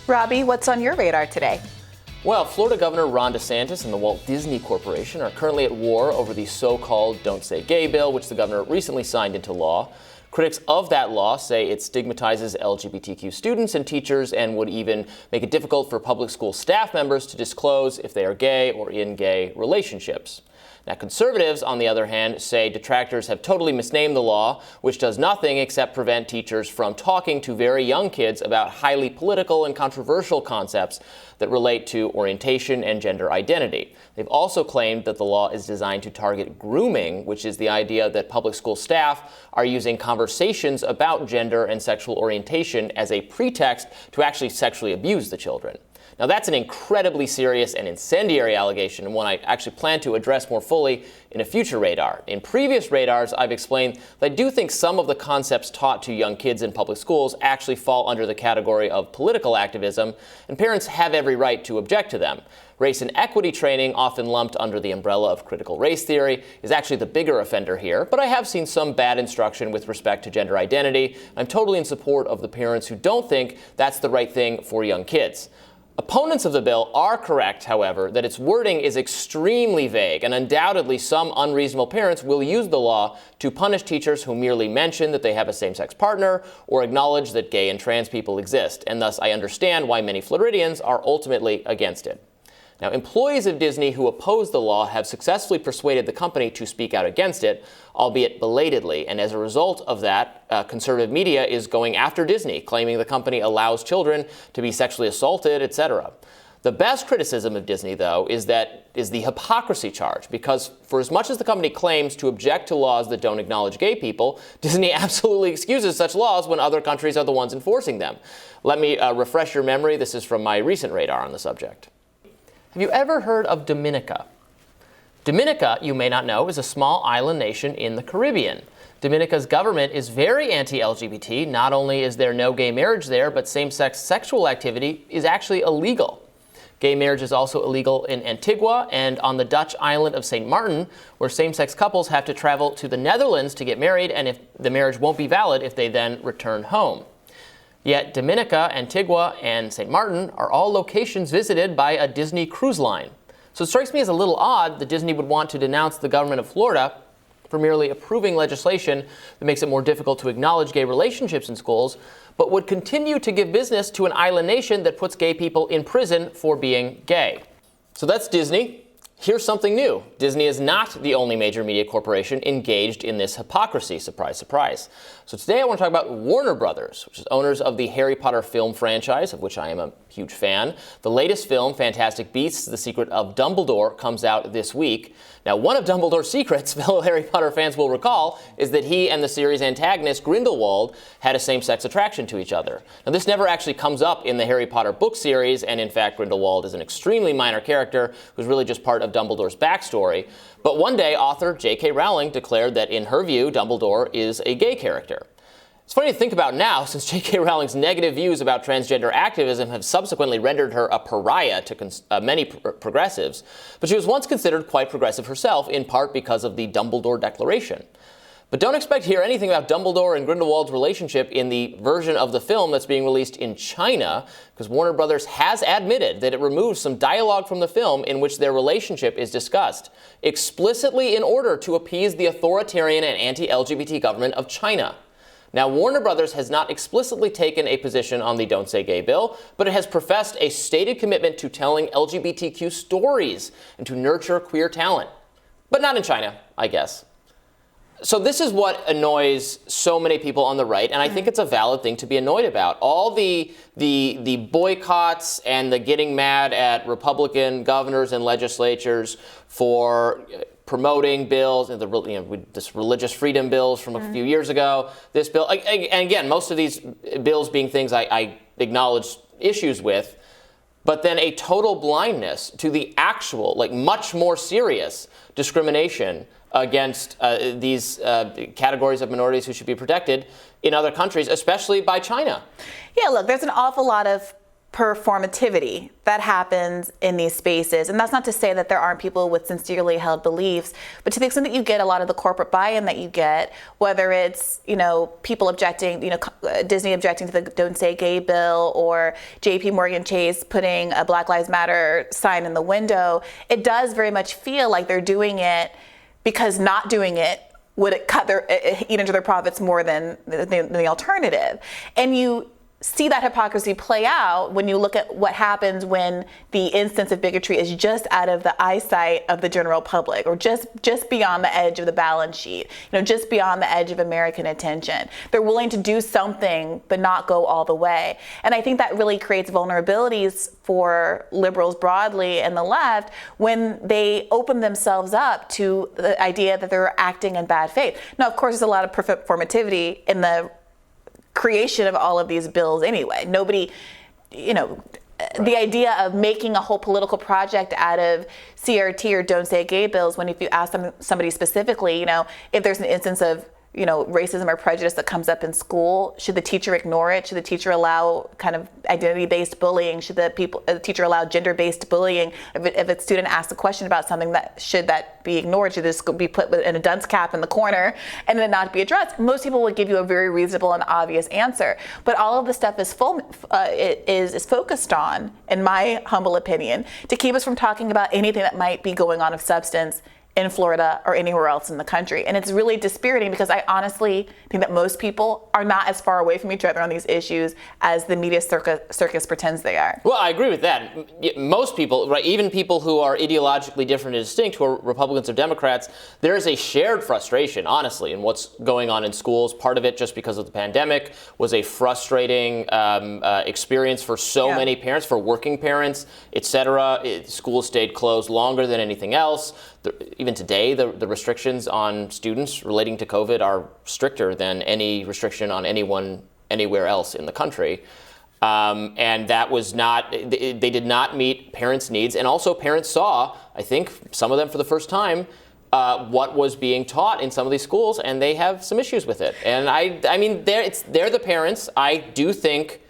Robby, what's on your radar today? Well, Florida Governor Ron DeSantis and the Walt Disney Corporation are currently at war over the so-called Don't Say Gay bill, which the governor recently signed into law. Critics of that law say it stigmatizes LGBTQ students and teachers and would even make it difficult for public school staff members to disclose if they are gay or in gay relationships. Now, conservatives, on the other hand, say detractors have totally misnamed the law, which does nothing except prevent teachers from talking to very young kids about highly political and controversial concepts that relate to orientation and gender identity. They've also claimed that the law is designed to target grooming, which is the idea that public school staff are using conversations about gender and sexual orientation as a pretext to actually sexually abuse the children. Now, that's an incredibly serious and incendiary allegation, and one I actually plan to address more fully in a future radar. In previous radars, I've explained that I do think some of the concepts taught to young kids in public schools actually fall under the category of political activism, and parents have every right to object to them. Race and equity training, often lumped under the umbrella of critical race theory, is actually the bigger offender here, but I have seen some bad instruction with respect to gender identity. I'm totally in support of the parents who don't think that's the right thing for young kids. Opponents of the bill are correct, however, that its wording is extremely vague, and undoubtedly some unreasonable parents will use the law to punish teachers who merely mention that they have a same-sex partner or acknowledge that gay and trans people exist, and thus I understand why many Floridians are ultimately against it. Now, employees of Disney who oppose the law have successfully persuaded the company to speak out against it, albeit belatedly. And as a result of that, conservative media is going after Disney, claiming the company allows children to be sexually assaulted, etc. The best criticism of Disney, though, is the hypocrisy charge, because for as much as the company claims to object to laws that don't acknowledge gay people, Disney absolutely excuses such laws when other countries are the ones enforcing them. Let me refresh your memory. This is from my recent radar on the subject. Have you ever heard of Dominica? Dominica, you may not know, is a small island nation in the Caribbean. Dominica's government is very anti-LGBT. Not only is there no gay marriage there, but same-sex sexual activity is actually illegal. Gay marriage is also illegal in Antigua and on the Dutch island of St. Martin, where same-sex couples have to travel to the Netherlands to get married, and if the marriage won't be valid if they then return home. Yet Dominica, Antigua, and St. Martin are all locations visited by a Disney cruise line. So it strikes me as a little odd that Disney would want to denounce the government of Florida for merely approving legislation that makes it more difficult to acknowledge gay relationships in schools, but would continue to give business to an island nation that puts gay people in prison for being gay. So that's Disney. Here's something new. Disney is not the only major media corporation engaged in this hypocrisy. Surprise, surprise. So today I want to talk about Warner Brothers, which is owners of the Harry Potter film franchise, of which I am a huge fan. The latest film, Fantastic Beasts: The Secret of Dumbledore, comes out this week. Now, one of Dumbledore's secrets, fellow Harry Potter fans will recall, is that he and the series antagonist Grindelwald had a same-sex attraction to each other. Now, this never actually comes up in the Harry Potter book series, and in fact, Grindelwald is an extremely minor character who's really just part of Dumbledore's backstory. But one day, author J.K. Rowling declared that, in her view, Dumbledore is a gay character. It's funny to think about now, since J.K. Rowling's negative views about transgender activism have subsequently rendered her a pariah to many progressives, but she was once considered quite progressive herself, in part because of the Dumbledore Declaration. But don't expect to hear anything about Dumbledore and Grindelwald's relationship in the version of the film that's being released in China, because Warner Brothers has admitted that it removed some dialogue from the film in which their relationship is discussed, explicitly in order to appease the authoritarian and anti-LGBT government of China. Now, Warner Brothers has not explicitly taken a position on the Don't Say Gay bill, but it has professed a stated commitment to telling LGBTQ stories and to nurture queer talent. But not in China, I guess. So this is what annoys so many people on the right, and I think it's a valid thing to be annoyed about. All the boycotts and the getting mad at Republican governors and legislatures for promoting bills, and this religious freedom bills from a few years ago, this bill, and again, most of these bills being things I acknowledge issues with, but then a total blindness to the actual, much more serious discrimination against these categories of minorities who should be protected in other countries, especially by China. Yeah, look, there's an awful lot of performativity that happens in these spaces. And that's not to say that there aren't people with sincerely held beliefs, but to the extent that you get a lot of the corporate buy-in that you get, whether it's, people objecting, Disney objecting to the Don't Say Gay bill, or JP Morgan Chase putting a Black Lives Matter sign in the window, it does very much feel like they're doing it because not doing it would eat into their profits more than the alternative. And you see that hypocrisy play out when you look at what happens when the instance of bigotry is just out of the eyesight of the general public, or just beyond the edge of the balance sheet, just beyond the edge of American attention. They're willing to do something but not go all the way. And I think that really creates vulnerabilities for liberals broadly and the left when they open themselves up to the idea that they're acting in bad faith. Now, of course, there's a lot of performativity in the creation of all of these bills anyway. Nobody, the idea of making a whole political project out of CRT or Don't Say Gay bills, when if you ask somebody specifically, if there's an instance of racism or prejudice that comes up in school, should the teacher ignore it? Should the teacher allow kind of identity-based bullying? Should the teacher allow gender-based bullying? If a student asks a question about something, should that be ignored? Should this be put in a dunce cap in the corner and then not be addressed? Most people would give you a very reasonable and obvious answer. But all of this stuff is is focused on, in my humble opinion, to keep us from talking about anything that might be going on of substance in Florida or anywhere else in the country. And it's really dispiriting because I honestly think that most people are not as far away from each other on these issues as the media circus pretends they are. Well, I agree with that. Most people, right, even people who are ideologically different and distinct, who are Republicans or Democrats, there is a shared frustration, honestly, in what's going on in schools. Part of it, just because of the pandemic, was a frustrating experience for so many parents, for working parents, et cetera. Schools stayed closed longer than anything else. Even today, the restrictions on students relating to COVID are stricter than any restriction on anyone anywhere else in the country. And that was they did not meet parents' needs. And also parents saw, I think, some of them for the first time, what was being taught in some of these schools, and they have some issues with it. And I mean, they're the parents. I do think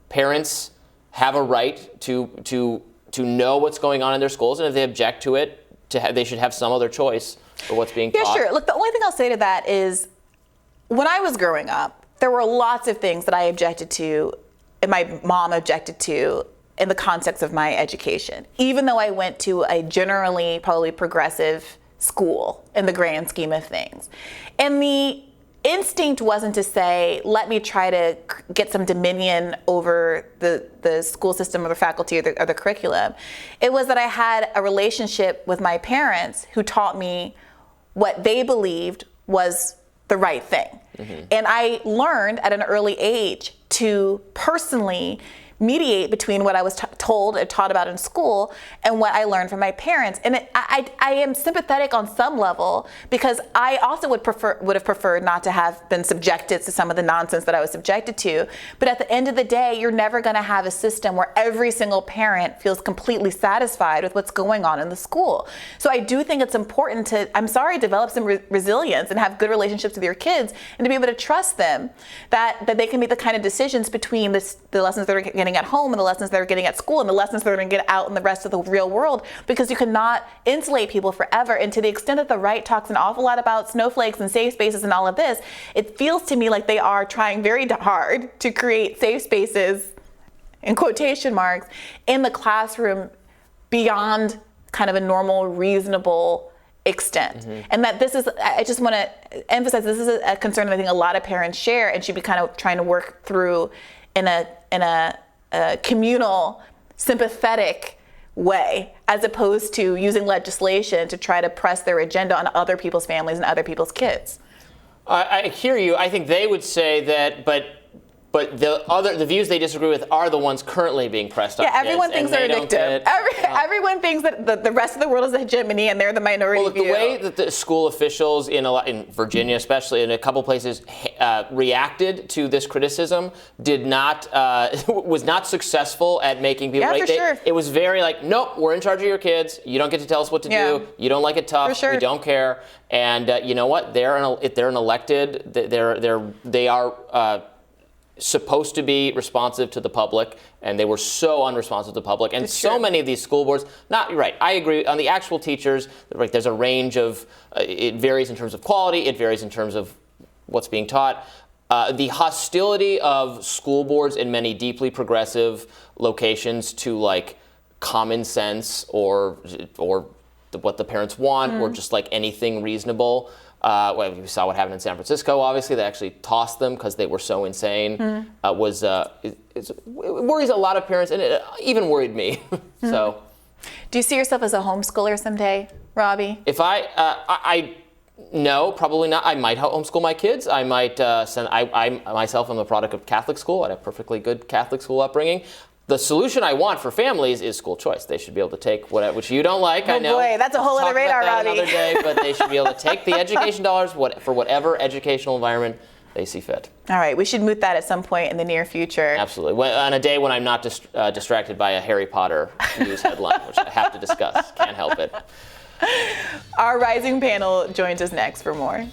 parents have a right to know what's going on in their schools, and if they object to it, they should have some other choice for what's being taught. Yeah, sure. Look, the only thing I'll say to that is, when I was growing up, there were lots of things that I objected to, and my mom objected to, in the context of my education, even though I went to a generally probably progressive school in the grand scheme of things. And the instinct wasn't to say, let me try to get some dominion over the school system or the faculty or the curriculum. It was that I had a relationship with my parents who taught me what they believed was the right thing. Mm-hmm. And I learned at an early age to personally mediate between what I was told and taught about in school and what I learned from my parents. And I am sympathetic on some level, because I also would have preferred not to have been subjected to some of the nonsense that I was subjected to. But at the end of the day, you're never going to have a system where every single parent feels completely satisfied with what's going on in the school. So I do think it's important to, develop some resilience and have good relationships with your kids, and to be able to trust them that they can make the kind of decisions between the lessons that are getting at home and the lessons they're getting at school and the lessons they're going to get out in the rest of the real world, because you cannot insulate people forever. And to the extent that the right talks an awful lot about snowflakes and safe spaces and all of this, it feels to me like they are trying very hard to create safe spaces, in quotation marks, in the classroom beyond kind of a normal, reasonable extent. Mm-hmm. And that I just want to emphasize, this is a concern that I think a lot of parents share and should be kind of trying to work through in a communal, sympathetic way, as opposed to using legislation to try to press their agenda on other people's families and other people's kids. I hear you. I think they would say that, but the views they disagree with are the ones currently being pressed on kids. Yeah, everyone thinks they're addictive. Everyone thinks that the rest of the world is a hegemony and they're the minority view. The way that the school officials in Virginia, especially in a couple places, reacted to this criticism was not successful at making people. Yeah, for sure. It was very like, nope, we're in charge of your kids. You don't get to tell us what to do. You don't like it tough. For sure. We don't care. And you know what? They're an elected. They are. supposed to be responsive to the public, and they were so unresponsive to the public. And so many of these school boards, you're right, I agree. On the actual teachers, right, there's a range of, it varies in terms of quality, it varies in terms of what's being taught. The hostility of school boards in many deeply progressive locations to like common sense or what the parents want, or just like anything reasonable. Well, we saw what happened in San Francisco, obviously. They actually tossed them because they were so insane. It worries a lot of parents, and it even worried me. So, do you see yourself as a homeschooler someday, Robby? If no, probably not. I might homeschool my kids. I might send. I myself am a product of Catholic school. I had a perfectly good Catholic school upbringing. The solution I want for families is school choice. They should be able to take whatever, which you don't like. I know. Oh boy, that's a whole other radar, Robby. Another day, but they should be able to take the education dollars for whatever educational environment they see fit. All right, we should moot that at some point in the near future. Absolutely. On a day when I'm not distracted by a Harry Potter news headline, which I have to discuss. Can't help it. Our rising panel joins us next for more.